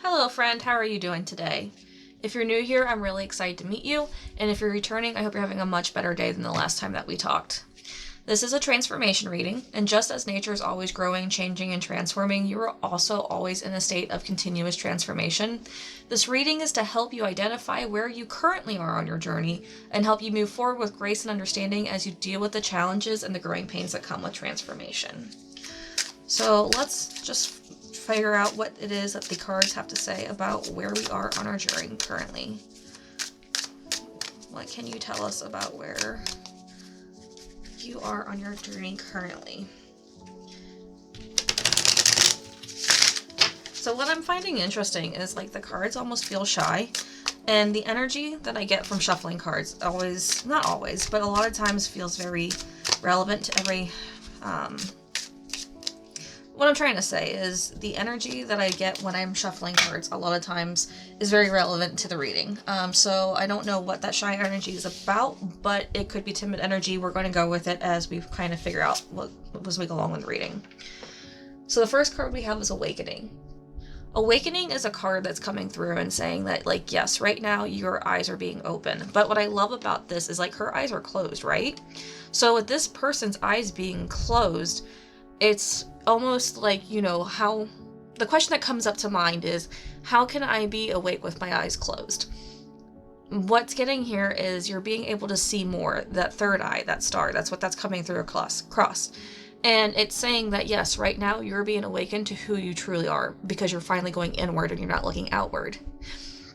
Hello, friend. How are you doing today? If you're new here, I'm really excited to meet you, and if you're returning, I hope you're having a much better day than the last time that we talked. This is a transformation reading, and just as nature is always growing, changing, and transforming, you are also always in a state of continuous transformation. This reading is to help you identify where you currently are on your journey and help you move forward with grace and understanding as you deal with the challenges and the growing pains that come with transformation. So let's just figure out what it is that the cards have to say about where we are on our journey currently. What can you tell us about where you are on your journey currently? So what I'm finding interesting is like the cards almost feel shy, and the energy that I get from shuffling cards always, not always, but a lot of times feels very relevant to every what I'm trying to say is the energy that I get when I'm shuffling cards a lot of times is very relevant to the reading. So I don't know what that shy energy is about, but it could be timid energy. We're going to go with it as we kind of figure out what as we go along with the reading. So the first card we have is Awakening. Awakening is a card that's coming through and saying that, like, yes, right now your eyes are being open. But what I love about this is, like, her eyes are closed, right? So with this person's eyes being closed, it's almost like, how the question that comes up to mind is, how can I be awake with my eyes closed? What's getting here is you're being able to see more, that third eye, that star, that's coming through across. And it's saying that, yes, right now you're being awakened to who you truly are because you're finally going inward and you're not looking outward.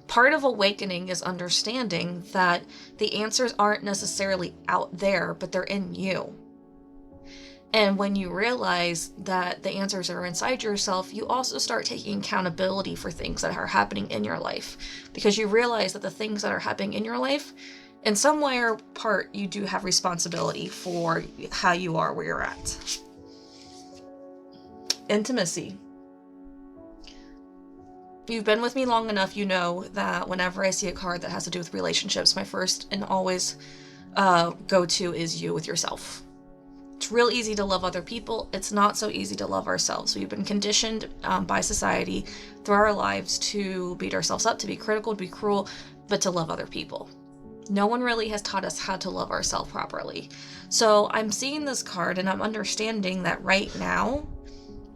Part of awakening is understanding that the answers aren't necessarily out there, but they're in you. And when you realize that the answers are inside yourself, you also start taking accountability for things that are happening in your life. Because you realize that the things that are happening in your life, in some way or part, you do have responsibility for how you are where you're at. Intimacy. You've been with me long enough, you know that whenever I see a card that has to do with relationships, my first and always go-to is you with yourself. It's real easy to love other people. It's not so easy to love ourselves. We've been conditioned by society through our lives to beat ourselves up, to be critical, to be cruel, but to love other people. No one really has taught us how to love ourselves properly. So I'm seeing this card and I'm understanding that right now,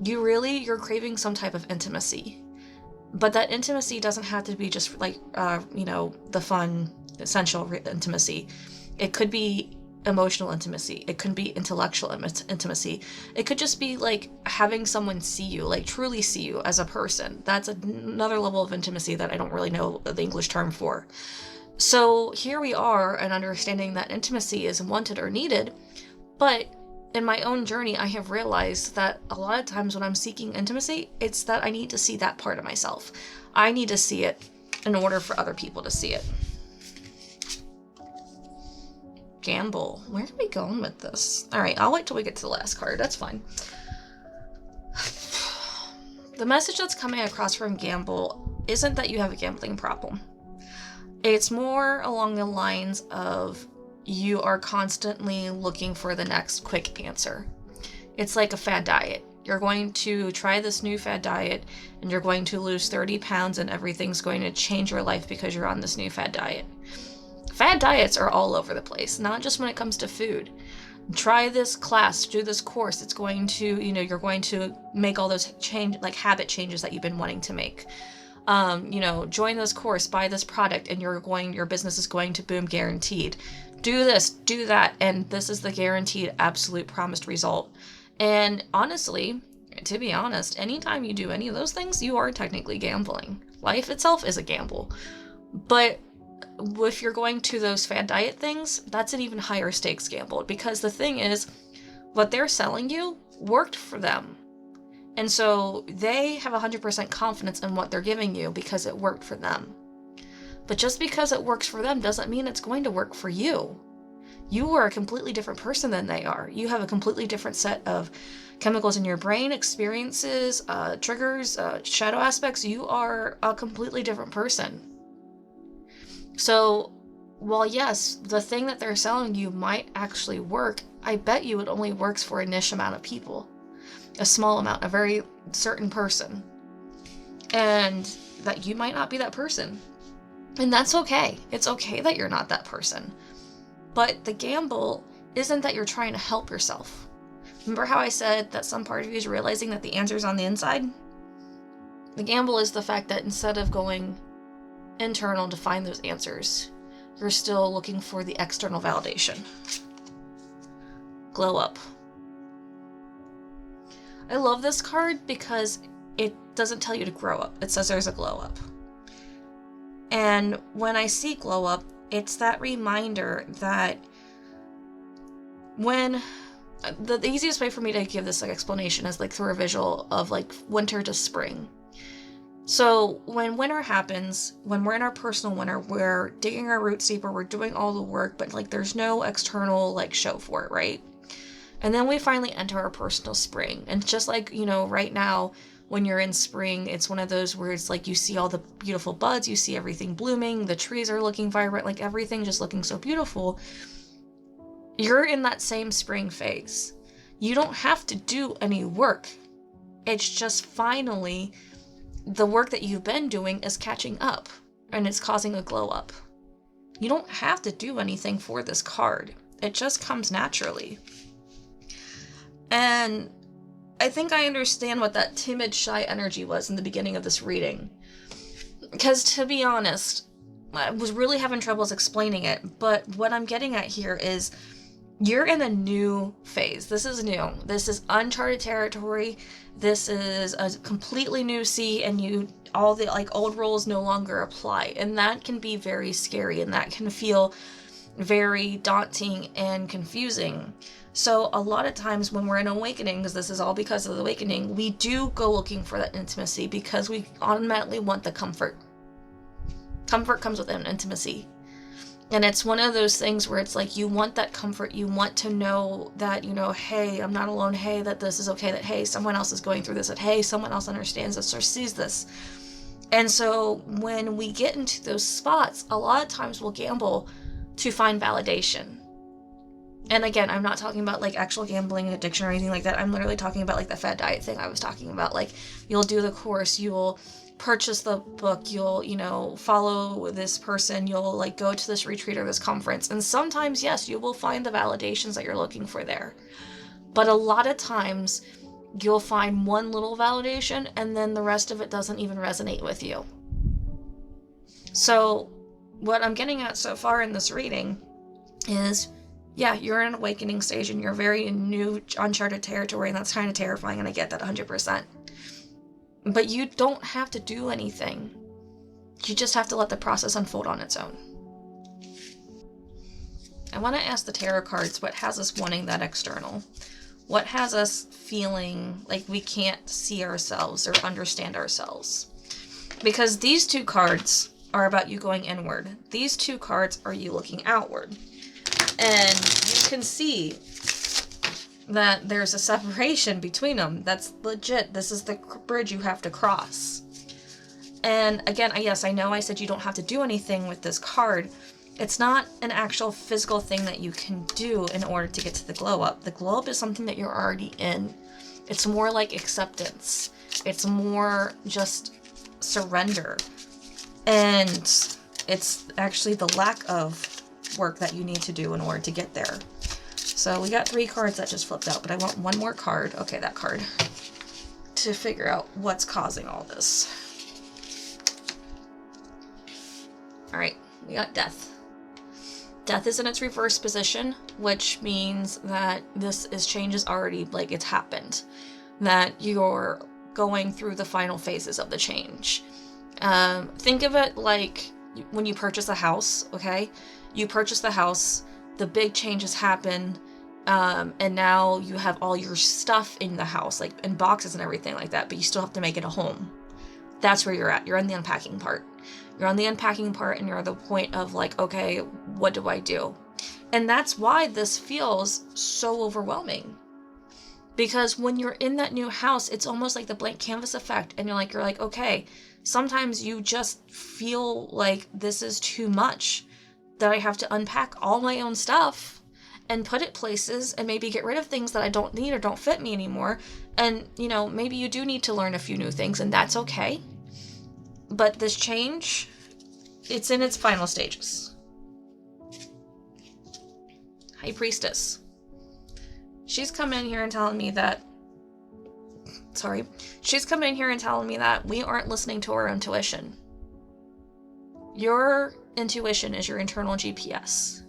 you're craving some type of intimacy. But that intimacy doesn't have to be just like, the fun, essential intimacy. It could be emotional intimacy. It could be intellectual intimacy. It could just be like having someone see you, like truly see you as a person. That's another level of intimacy that I don't really know the English term for. So here we are, and understanding that intimacy is wanted or needed, but in my own journey, I have realized that a lot of times when I'm seeking intimacy, it's that I need to see that part of myself. I need to see it in order for other people to see it. Gamble. Where are we going with this? All right, I'll wait till we get to the last card. That's fine. The message that's coming across from Gamble isn't that you have a gambling problem. It's more along the lines of you are constantly looking for the next quick answer. It's like a fad diet. You're going to try this new fad diet and you're going to lose 30 pounds and everything's going to change your life because you're on this new fad diet. Fad diets are all over the place, not just when it comes to food. Try this class, do this course. It's going to, you're going to make all those habit changes that you've been wanting to make. Join this course, buy this product, and your business is going to boom guaranteed. Do this, do that, and this is the guaranteed, absolute promised result. And honestly, to be honest, anytime you do any of those things, you are technically gambling. Life itself is a gamble. But if you're going to those fad diet things, that's an even higher stakes gamble, because the thing is, what they're selling you worked for them. And so they have 100% confidence in what they're giving you because it worked for them. But just because it works for them doesn't mean it's going to work for you. You are a completely different person than they are. You have a completely different set of chemicals in your brain, experiences, triggers, shadow aspects. You are a completely different person. So, while yes, the thing that they're selling you might actually work, I bet you it only works for a niche amount of people. A small amount, a very certain person. And that you might not be that person. And that's okay. It's okay that you're not that person. But the gamble isn't that you're trying to help yourself. Remember how I said that some part of you is realizing that the answer's on the inside? The gamble is the fact that instead of going internal to find those answers, you're still looking for the external validation. Glow up. I love this card because it doesn't tell you to grow up. It says there's a glow up. And when I see glow up, it's that reminder that when the easiest way for me to give this like explanation is like through a visual of like winter to spring. So when winter happens, when we're in our personal winter, we're digging our roots deeper, we're doing all the work, but like there's no external like show for it, right? And then we finally enter our personal spring. And just like, you know, right now, when you're in spring, it's one of those where it's like you see all the beautiful buds, you see everything blooming, the trees are looking vibrant, like everything just looking so beautiful. You're in that same spring phase. You don't have to do any work. It's just finally the work that you've been doing is catching up and it's causing a glow up. You don't have to do anything for this card. It just comes naturally. And I think I understand what that timid, shy energy was in the beginning of this reading. Because to be honest, I was really having troubles explaining it, but what I'm getting at here is you're in a new phase. This is new. This is uncharted territory. This is a completely new sea, and all the like old rules no longer apply. And that can be very scary, and that can feel very daunting and confusing. So a lot of times when we're in awakening, because this is all because of the awakening, we do go looking for that intimacy because we automatically want the comfort. Comfort comes with intimacy. And it's one of those things where it's like you want that comfort. You want to know that, you know, hey, I'm not alone. Hey, that this is okay. That, hey, someone else is going through this. That, hey, someone else understands this or sees this. And so when we get into those spots, a lot of times we'll gamble to find validation. And again, I'm not talking about like actual gambling addiction or anything like that. I'm literally talking about like the fad diet thing I was talking about. Like you'll do the course, you'll purchase the book, you'll, you know, follow this person, you'll like go to this retreat or this conference. And sometimes, yes, you will find the validations that you're looking for there. But a lot of times you'll find one little validation and then the rest of it doesn't even resonate with you. So what I'm getting at so far in this reading is, yeah, you're in an awakening stage and you're very in new uncharted territory, and that's kind of terrifying, and I get that 100%. But you don't have to do anything. You just have to let the process unfold on its own. I want to ask the tarot cards what has us wanting that external? What has us feeling like we can't see ourselves or understand ourselves? Because these two cards are about you going inward. These two cards are you looking outward. And you can see that there's a separation between them. That's legit. This is the bridge you have to cross. And again, yes, I know I said you don't have to do anything with this card. It's not an actual physical thing that you can do in order to get to the glow up. The glow up is something that you're already in. It's more like acceptance. It's more just surrender. And it's actually the lack of work that you need to do in order to get there. So we got 3 cards that just flipped out, but I want one more card. Okay, that card. To figure out what's causing all this. Alright, we got death. Death is in its reverse position, which means that change is already, like, it's happened. That you're going through the final phases of the change. Think of it like when you purchase a house, okay? You purchase the house, the big changes happen, and now you have all your stuff in the house, like in boxes and everything like that, but you still have to make it a home. That's where you're at. You're in the unpacking part. You're on the unpacking part, and you're at the point of like, okay, what do I do? And that's why this feels so overwhelming. Because when you're in that new house, it's almost like the blank canvas effect, and you're like, okay, sometimes you just feel like this is too much, that I have to unpack all my own stuff and put it places and maybe get rid of things that I don't need or don't fit me anymore. And, you know, maybe you do need to learn a few new things, and that's okay. But this change, it's in its final stages. High Priestess. She's come in here and telling me that we aren't listening to our intuition. Your intuition is your internal GPS.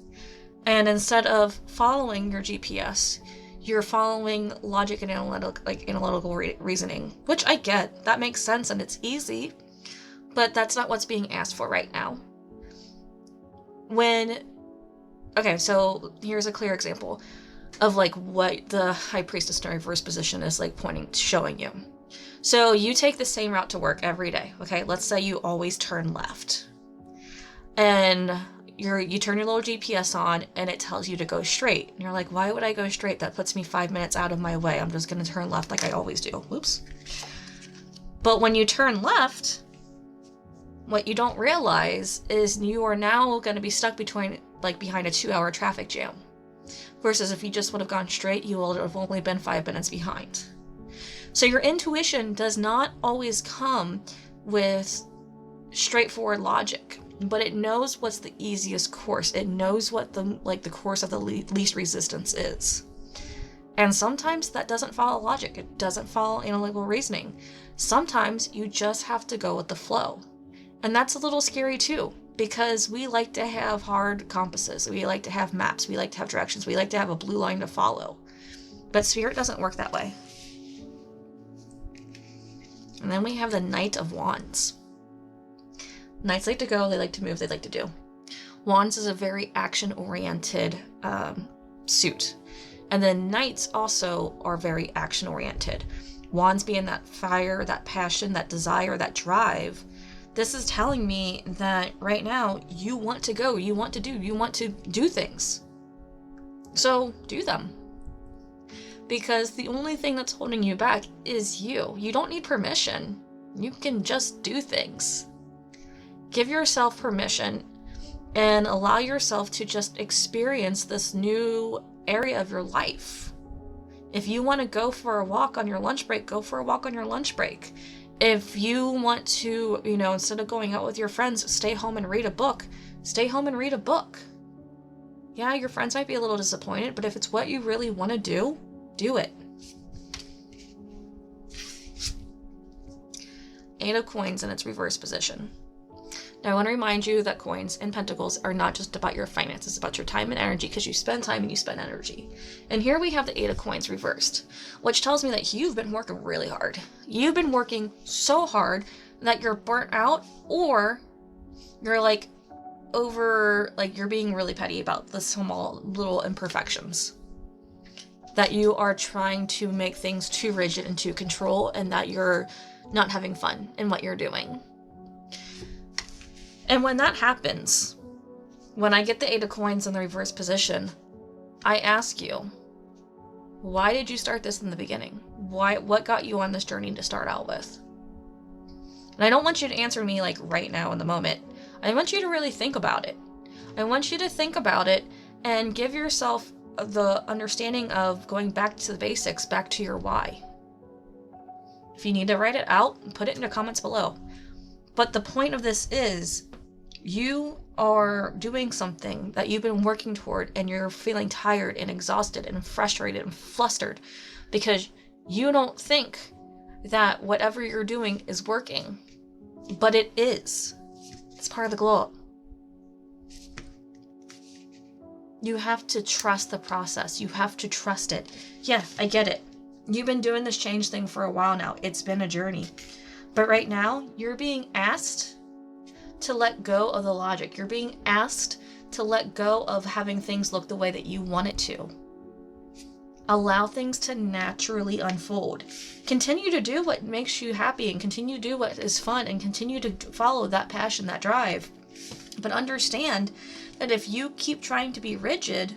And instead of following your GPS, you're following logic and analytical reasoning, which I get. That makes sense and it's easy, but that's not what's being asked for right now. Okay, so here's a clear example of like what the High Priestess in reverse position is like showing you. So you take the same route to work every day. Okay, let's say you always turn left, and you turn your little GPS on and it tells you to go straight. And you're like, why would I go straight? That puts me 5 minutes out of my way. I'm just gonna turn left like I always do. Whoops. But when you turn left, what you don't realize is you are now gonna be stuck behind a 2-hour traffic jam. Versus if you just would have gone straight, you would have only been 5 minutes behind. So your intuition does not always come with straightforward logic, but it knows what's the easiest course. It knows what the course of the least resistance is. And sometimes that doesn't follow logic. It doesn't follow analytical reasoning. Sometimes you just have to go with the flow. And that's a little scary too, because we like to have hard compasses. We like to have maps. We like to have directions. We like to have a blue line to follow. But Spirit doesn't work that way. And then we have the Knight of Wands. Knights like to go, they like to move, they like to do. Wands is a very action-oriented suit. And then Knights also are very action-oriented. Wands being that fire, that passion, that desire, that drive. This is telling me that right now you want to go, you want to do things. So do them. Because the only thing that's holding you back is you. You don't need permission. You can just do things. Give yourself permission and allow yourself to just experience this new area of your life. If you want to go for a walk on your lunch break, go for a walk on your lunch break. If you want to, instead of going out with your friends, stay home and read a book, stay home and read a book. Yeah, your friends might be a little disappointed, but if it's what you really want to do it. Eight of Coins in its reverse position. Now I want to remind you that coins and pentacles are not just about your finances, it's about your time and energy, because you spend time and you spend energy. And here we have the Eight of Coins reversed, which tells me that you've been working really hard. You've been working so hard that you're burnt out, or you're you're being really petty about the small little imperfections. That you are trying to make things too rigid and too control, and that you're not having fun in what you're doing. And when that happens, when I get the Eight of Coins in the reverse position, I ask you, why did you start this in the beginning? What got you on this journey to start out with? And I don't want you to answer me like right now in the moment. I want you to really think about it. I want you to think about it and give yourself the understanding of going back to the basics, back to your why. If you need to write it out, put it in the comments below. But the point of this is, you are doing something that you've been working toward, and you're feeling tired and exhausted and frustrated and flustered because you don't think that whatever you're doing is working. But it is. It's part of the glow up. You have to trust the process. You have to trust it. Yeah, I get it. You've been doing this change thing for a while now. It's been a journey. But right now, you're being asked to let go of the logic. You're being asked to let go of having things look the way that you want it to. Allow things to naturally unfold. Continue to do what makes you happy, and continue to do what is fun, and continue to follow that passion, that drive. But understand that if you keep trying to be rigid,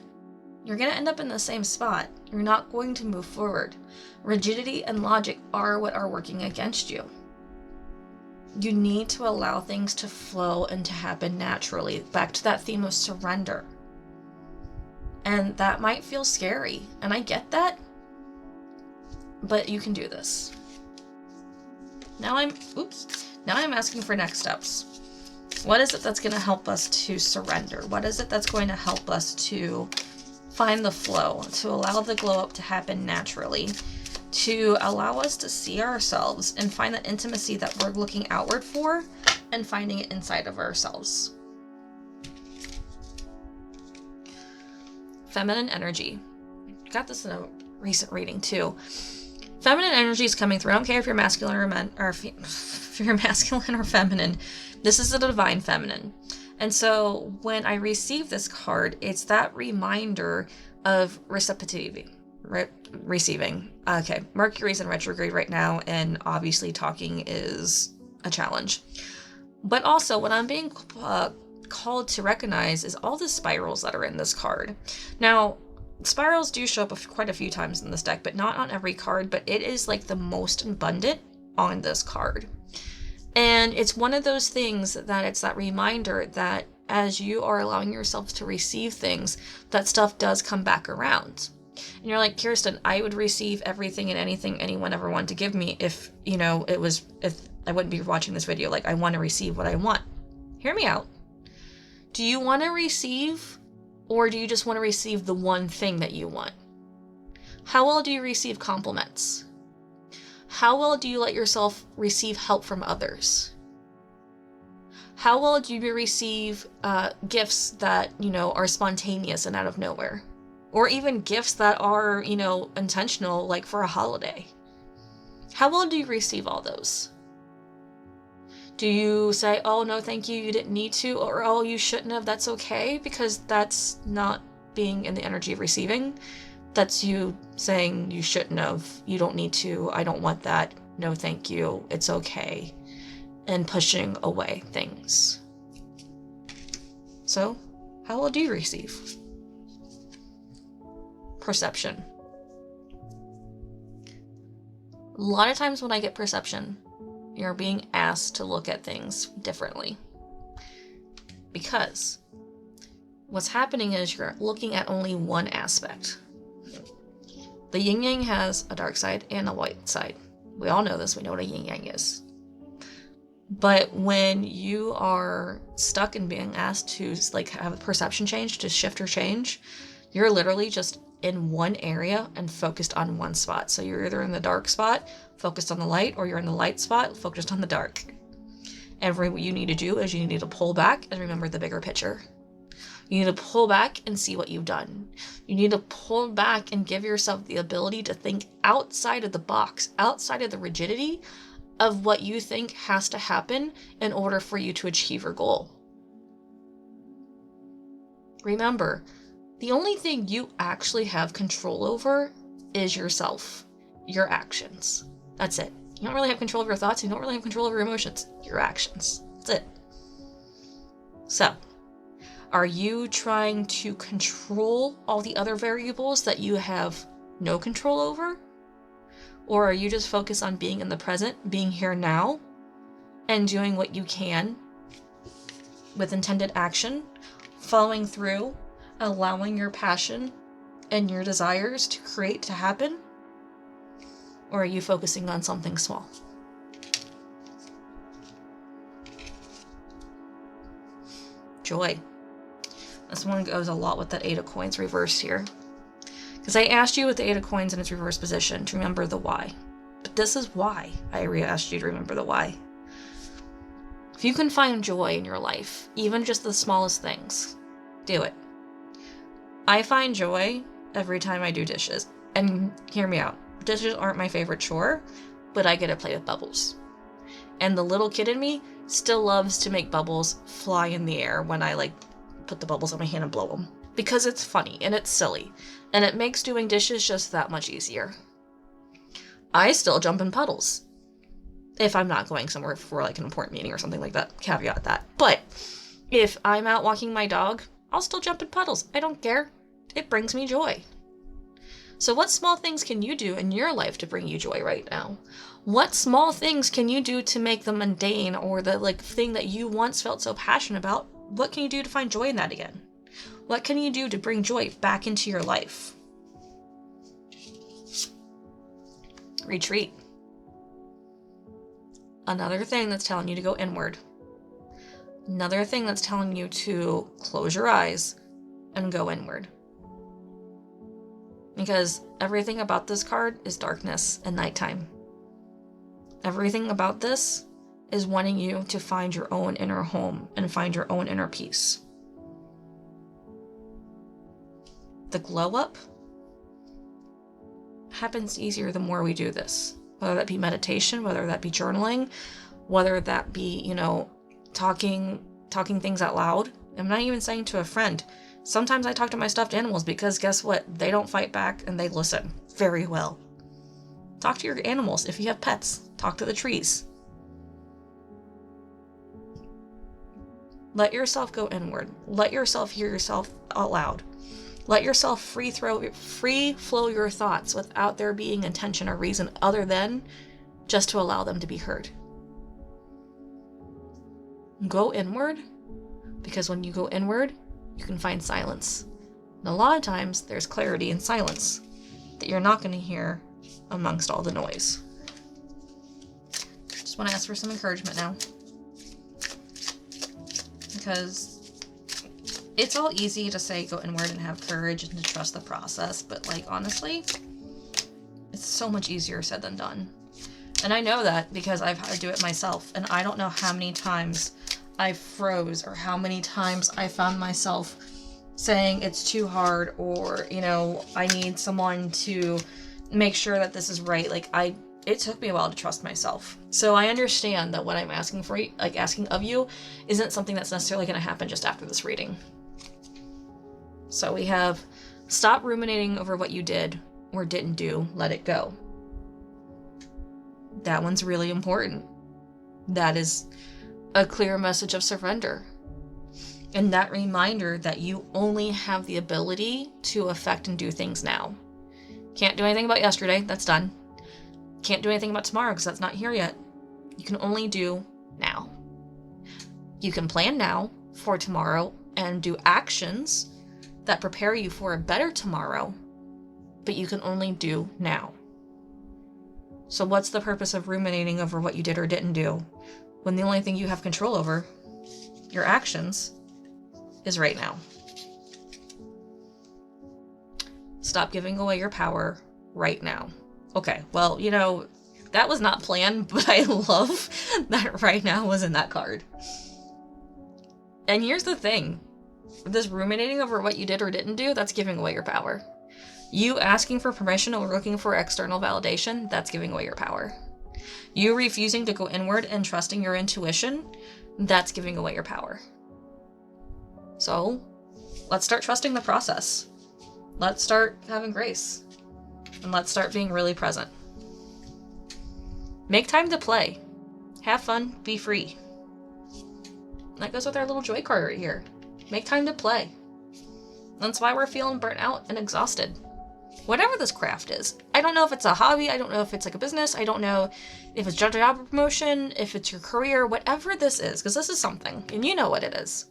you're going to end up in the same spot. You're not going to move forward. Rigidity and logic are what are working against you. You need to allow things to flow and to happen naturally. Back to that theme of surrender. And that might feel scary, and I get that, but you can do this. Now Now I'm asking for next steps. What is it that's going to help us to surrender? What is it that's going to help us to find the flow, to allow the glow up to happen naturally, to allow us to see ourselves and find the intimacy that we're looking outward for and finding it inside of ourselves? Feminine energy. Got this in a recent reading too. Feminine energy is coming through. I don't care if you're masculine or if you're masculine or feminine. This is the divine feminine. And so when I receive this card, it's that reminder of receptivity, receiving. Okay, Mercury's in retrograde right now, and obviously talking is a challenge. But also what I'm being called to recognize is all the spirals that are in this card. Now, spirals do show up quite a few times in this deck, but not on every card, but it is like the most abundant on this card. And it's one of those things that it's that reminder that as you are allowing yourself to receive things, that stuff does come back around. And you're like, Kirsten, I would receive everything and anything anyone ever wanted to give me if I wouldn't be watching this video. Like, I want to receive what I want. Hear me out. Do you want to receive, or do you just want to receive the one thing that you want? How well do you receive compliments? How well do you let yourself receive help from others? How well do you receive gifts that, are spontaneous and out of nowhere? Or even gifts that are, intentional, like for a holiday? How well do you receive all those? Do you say, oh, no, thank you, you didn't need to, or oh, you shouldn't have, that's okay? Because that's not being in the energy of receiving. That's you saying you shouldn't have, you don't need to, I don't want that, no thank you, it's okay, and pushing away things. So, how well do you receive? Perception. A lot of times when I get perception, you're being asked to look at things differently. Because what's happening is you're looking at only one aspect. The yin yang has a dark side and a white side. We all know this. We know what a yin yang is. But when you are stuck in being asked to have a perception change, to shift or change, you're literally just in one area and focused on one spot. So you're either in the dark spot, focused on the light, or you're in the light spot, focused on the dark. And what you need to do is you need to pull back and remember the bigger picture. You need to pull back and see what you've done. You need to pull back and give yourself the ability to think outside of the box, outside of the rigidity of what you think has to happen in order for you to achieve your goal. Remember, the only thing you actually have control over is yourself, your actions. That's it. You don't really have control of your thoughts. You don't really have control of your emotions. Your actions. That's it. So, are you trying to control all the other variables that you have no control over? Or are you just focused on being in the present, being here now, and doing what you can with intended action, following through, allowing your passion and your desires to create to happen? Or are you focusing on something small? Joy. This one goes a lot with that Eight of Coins reverse here. Because I asked you with the Eight of Coins in its reverse position to remember the why. But this is why I asked you to remember the why. If you can find joy in your life, even just the smallest things, do it. I find joy every time I do dishes. And hear me out. Dishes aren't my favorite chore, but I get to play with bubbles. And the little kid in me still loves to make bubbles fly in the air when I put the bubbles on my hand and blow them. Because it's funny and it's silly. And it makes doing dishes just that much easier. I still jump in puddles. If I'm not going somewhere for an important meeting or something like that. Caveat that. But if I'm out walking my dog, I'll still jump in puddles. I don't care. It brings me joy. So what small things can you do in your life to bring you joy right now? What small things can you do to make the mundane or the thing that you once felt so passionate about? What can you do to find joy in that again? What can you do to bring joy back into your life? Retreat. Another thing that's telling you to go inward. Another thing that's telling you to close your eyes and go inward. Because everything about this card is darkness and nighttime. Everything about this is wanting you to find your own inner home and find your own inner peace. The glow up happens easier the more we do this. Whether that be meditation, whether that be journaling, whether that be, talking things out loud. I'm not even saying to a friend. Sometimes I talk to my stuffed animals because guess what? They don't fight back and they listen very well. Talk to your animals. If you have pets, talk to the trees. Let yourself go inward. Let yourself hear yourself out loud. Let yourself free flow your thoughts without there being intention or reason other than just to allow them to be heard. Go inward, because when you go inward, you can find silence. And a lot of times, there's clarity in silence that you're not going to hear amongst all the noise. Just want to ask for some encouragement now. Because it's all easy to say go inward and have courage and to trust the process, but honestly, it's so much easier said than done. And I know that because I've had to do it myself, and I don't know how many times I froze or how many times I found myself saying it's too hard or, I need someone to make sure that this is right. It took me a while to trust myself. So I understand that what I'm asking of you isn't something that's necessarily going to happen just after this reading. So we have stop ruminating over what you did or didn't do, let it go. That one's really important. That is a clear message of surrender. And that reminder that you only have the ability to affect and do things now. Can't do anything about yesterday, that's done. Can't do anything about tomorrow because that's not here yet. You can only do now. You can plan now for tomorrow and do actions that prepare you for a better tomorrow, but you can only do now. So what's the purpose of ruminating over what you did or didn't do when the only thing you have control over, your actions, is right now? Stop giving away your power right now. Okay, well, that was not planned, but I love that right now was in that card. And here's the thing. This ruminating over what you did or didn't do, that's giving away your power. You asking for permission or looking for external validation, that's giving away your power. You refusing to go inward and trusting your intuition, that's giving away your power. So, let's start trusting the process. Let's start having grace. And let's start being really present. Make time to play. Have fun, be free. That goes with our little joy card right here. Make time to play. That's why we're feeling burnt out and exhausted. Whatever this craft is. I don't know if it's a hobby. I don't know if it's a business. I don't know if it's job promotion, if it's your career, whatever this is, because this is something, and you know what it is.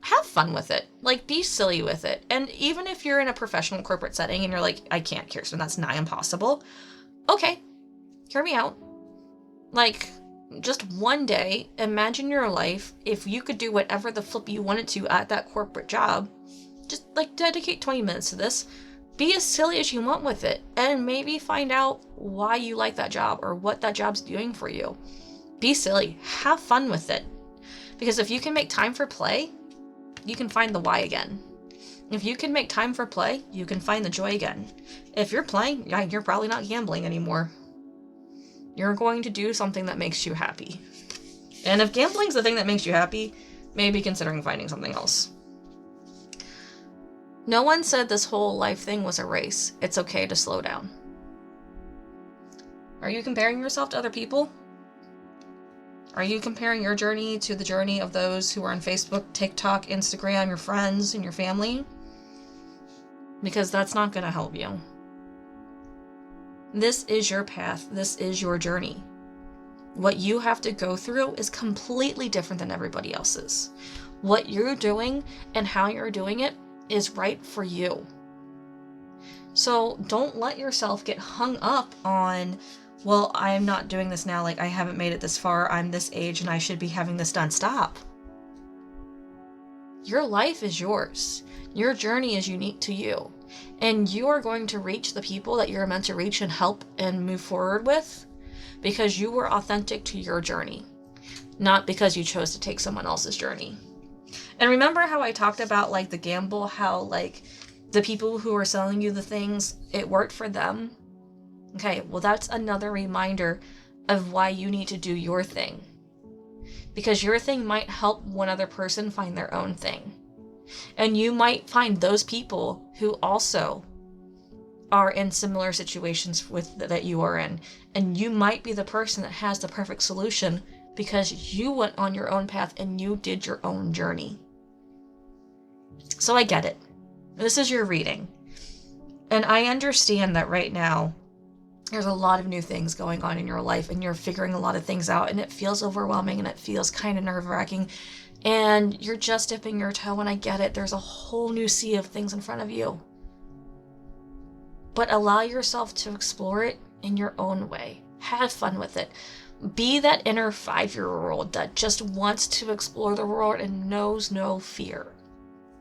Have fun with it. Be silly with it. And even if you're in a professional corporate setting and you're like, I can't, Kirsten, that's nigh impossible. Okay, hear me out. Just one day, imagine your life if you could do whatever the flip you wanted to at that corporate job. Just dedicate 20 minutes to this. Be as silly as you want with it, and maybe find out why you like that job or what that job's doing for you. Be silly. Have fun with it. Because if you can make time for play, you can find the why again. If you can make time for play, you can find the joy again. If you're playing, you're probably not gambling anymore. You're going to do something that makes you happy. And if gambling's the thing that makes you happy, maybe considering finding something else. No one said this whole life thing was a race. It's okay to slow down. Are you comparing yourself to other people? Are you comparing your journey to the journey of those who are on Facebook, TikTok, Instagram, your friends, and your family? Because that's not going to help you. This is your path. This is your journey. What you have to go through is completely different than everybody else's. What you're doing and how you're doing it is right for you. So don't let yourself get hung up on well, I'm not doing this now. Like, I haven't made it this far. I'm this age and I should be having this done. Stop. Your life is yours. Your journey is unique to you. And you are going to reach the people that you're meant to reach and help and move forward with because you were authentic to your journey, not because you chose to take someone else's journey. And remember how I talked about like the gamble, how like the people who are selling you the things, it worked for them? Okay, well, that's another reminder of why you need to do your thing. Because your thing might help one other person find their own thing. And you might find those people who also are in similar situations with that you are in. And you might be the person that has the perfect solution because you went on your own path and you did your own journey. So I get it. This is your reading. And I understand that right now there's a lot of new things going on in your life and you're figuring a lot of things out and it feels overwhelming and it feels kind of nerve-wracking and you're just dipping your toe, and I get it. There's a whole new sea of things in front of you. But allow yourself to explore it in your own way. Have fun with it. Be that inner 5-year-old that just wants to explore the world and knows no fear.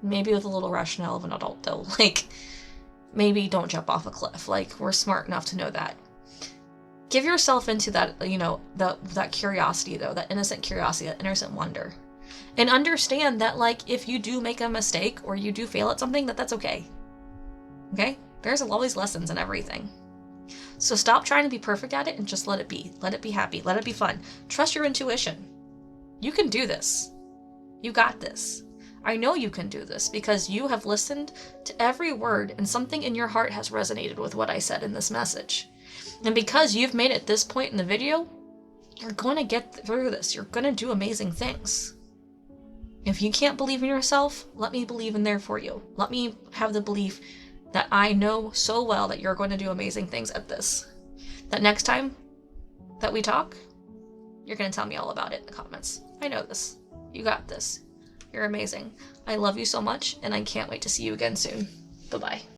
Maybe with a little rationale of an adult though. Like, maybe don't jump off a cliff. Like, we're smart enough to know that. Give yourself into that, that curiosity though, that innocent curiosity, that innocent wonder. And understand that, like, if you do make a mistake or you do fail at something, that's okay. Okay? There's always lessons in everything. So stop trying to be perfect at it and just let it be. Let it be happy. Let it be fun. Trust your intuition. You can do this. You got this. I know you can do this because you have listened to every word and something in your heart has resonated with what I said in this message. And because you've made it this point in the video, you're going to get through this. You're going to do amazing things. If you can't believe in yourself, let me believe in there for you. Let me have the belief that I know so well that you're going to do amazing things at this. That next time that we talk, you're going to tell me all about it in the comments. I know this. You got this. You're amazing. I love you so much, and I can't wait to see you again soon. Bye-bye.